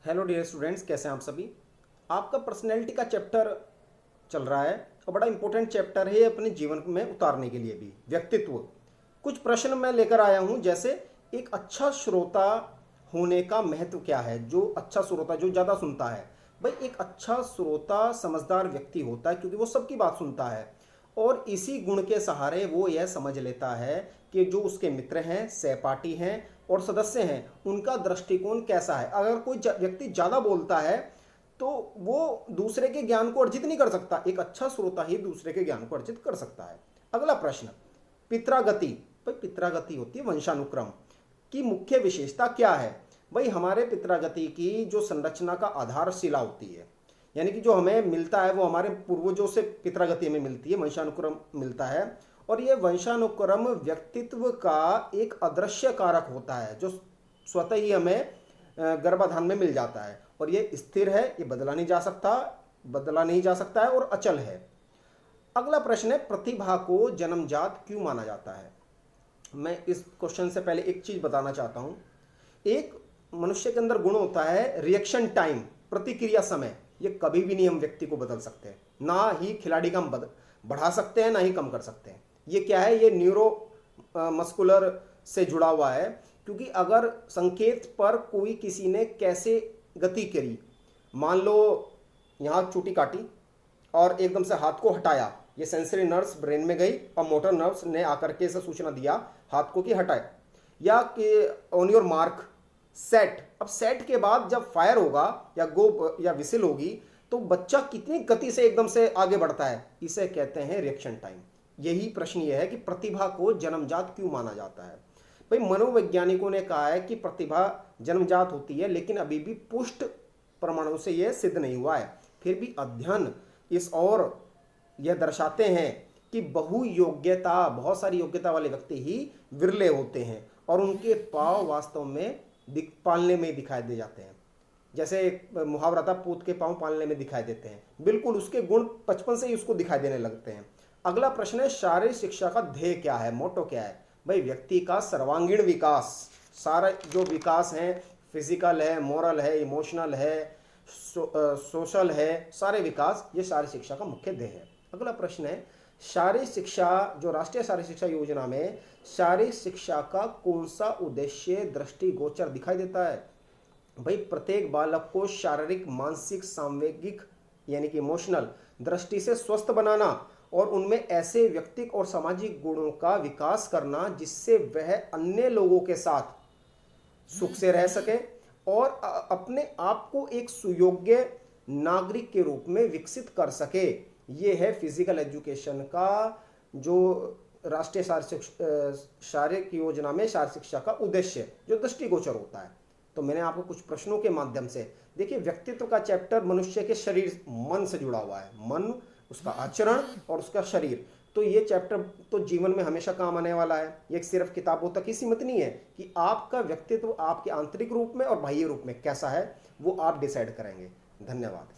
Hello dear students, कैसे हैं आप सभी। आपका पर्सनैलिटी का चैप्टर चल रहा है और बड़ा इंपॉर्टेंट चैप्टर है अपने जीवन में उतारने के लिए भी। व्यक्तित्व, कुछ प्रश्न मैं लेकर आया हूं, जैसे एक अच्छा श्रोता होने का महत्व क्या है। जो अच्छा श्रोता, जो ज़्यादा सुनता है, भाई एक अच्छा श्रोता समझदार व्यक्ति होता है क्योंकि वो सबकी बात सुनता है और इसी गुण के सहारे वो यह समझ लेता है कि जो उसके मित्र हैं, सहपाठी हैं और सदस्य हैं, उनका दृष्टिकोण कैसा है। अगर कोई व्यक्ति ज़्यादा बोलता है तो वो दूसरे के ज्ञान को अर्जित नहीं कर सकता। एक अच्छा श्रोता ही दूसरे के ज्ञान को अर्जित कर सकता है। अगला प्रश्न, पित्रागति। भाई पित्रागति होती है वंशानुक्रम की मुख्य विशेषता क्या है। भाई हमारे पित्रागति की जो संरचना का आधारशिला होती है, यानी कि जो हमें मिलता है वो हमारे पूर्वजों से पित्रागति हमें मिलती है, वंशानुक्रम मिलता है। और ये वंशानुक्रम व्यक्तित्व का एक अदृश्य कारक होता है जो स्वतः ही हमें गर्भाधान में मिल जाता है और ये स्थिर है, ये बदला नहीं जा सकता है और अचल है। अगला प्रश्न है, प्रतिभा को जन्मजात क्यों माना जाता है। मैं इस क्वेश्चन से पहले एक चीज बताना चाहता हूं। एक मनुष्य के अंदर गुण होता है रिएक्शन टाइम, प्रतिक्रिया समय। ये कभी भी नहीं हम व्यक्ति को बदल सकते, ना ही खिलाड़ी का हम बढ़ा सकते हैं, ना ही कम कर सकते हैं। ये क्या है, ये न्यूरो मस्कुलर से जुड़ा हुआ है। क्योंकि अगर संकेत पर कोई किसी ने कैसे गति करी, मान लो यहाँ चोटी काटी और एकदम से हाथ को हटाया, ये सेंसरी नर्व्स ब्रेन में गई और मोटर नर्व्स ने आकर के इसे सूचना दिया हाथ को कि हटाए, या कि ऑन योर मार्क सेट। अब सेट के बाद जब फायर होगा या गो या विसिल होगी तो बच्चा कितनी गति से एकदम से आगे बढ़ता है, इसे कहते हैं रिएक्शन टाइम। यही प्रश्न ये है कि प्रतिभा को जन्मजात क्यों माना जाता है। भाई मनोवैज्ञानिकों ने कहा है कि प्रतिभा जन्मजात होती है, लेकिन अभी भी पुष्ट प्रमाणों से यह सिद्ध नहीं हुआ है। फिर भी अध्ययन इस और यह दर्शाते हैं कि बहुत सारी योग्यता वाले व्यक्ति ही विरले होते हैं और उनके पांव वास्तव में पालने में दिखाई दे जाते हैं। जैसे एक मुहावरा था, पूत के पांव पालने में दिखाई देते हैं, बिल्कुल उसके गुण बचपन से ही उसको दिखाई देने लगते हैं। अगला प्रश्न है, शारीरिक शिक्षा का ध्येय क्या है, मोटो क्या है। भाई व्यक्ति का सर्वांगीण विकास, सारा जो विकास है, फिजिकल है, मोरल है, इमोशनल है, सोशल है, सारे विकास, ये शारीरिक शिक्षा का मुख्य ध्येय है। अगला प्रश्न है, शारीरिक शिक्षा, जो राष्ट्रीय शारीरिक शिक्षा योजना में शारीरिक शिक्षा का कौन सा उद्देश्य दृष्टिगोचर दिखाई देता है। भाई प्रत्येक बालक को शारीरिक, मानसिक, सांवेगिक यानी कि इमोशनल दृष्टि से स्वस्थ बनाना और उनमें ऐसे व्यक्तिक और सामाजिक गुणों का विकास करना जिससे वह अन्य लोगों के साथ सुख से रह सके और अपने आप को एक सुयोग्य नागरिक के रूप में विकसित कर सके। ये है फिजिकल एजुकेशन का जो राष्ट्रीय शारीरिक योजना में शारीरिक शिक्षा का उद्देश्य जो दृष्टिगोचर होता है। तो मैंने आपको कुछ प्रश्नों के माध्यम से, देखिए व्यक्तित्व का चैप्टर मनुष्य के शरीर मन से जुड़ा हुआ है, मन, उसका आचरण और उसका शरीर। तो ये चैप्टर तो जीवन में हमेशा काम आने वाला है। ये सिर्फ किताबों तक ही सीमित नहीं है कि आपका व्यक्तित्व आपके आंतरिक रूप में और बाह्य रूप में कैसा है, वो आप डिसाइड करेंगे। धन्यवाद।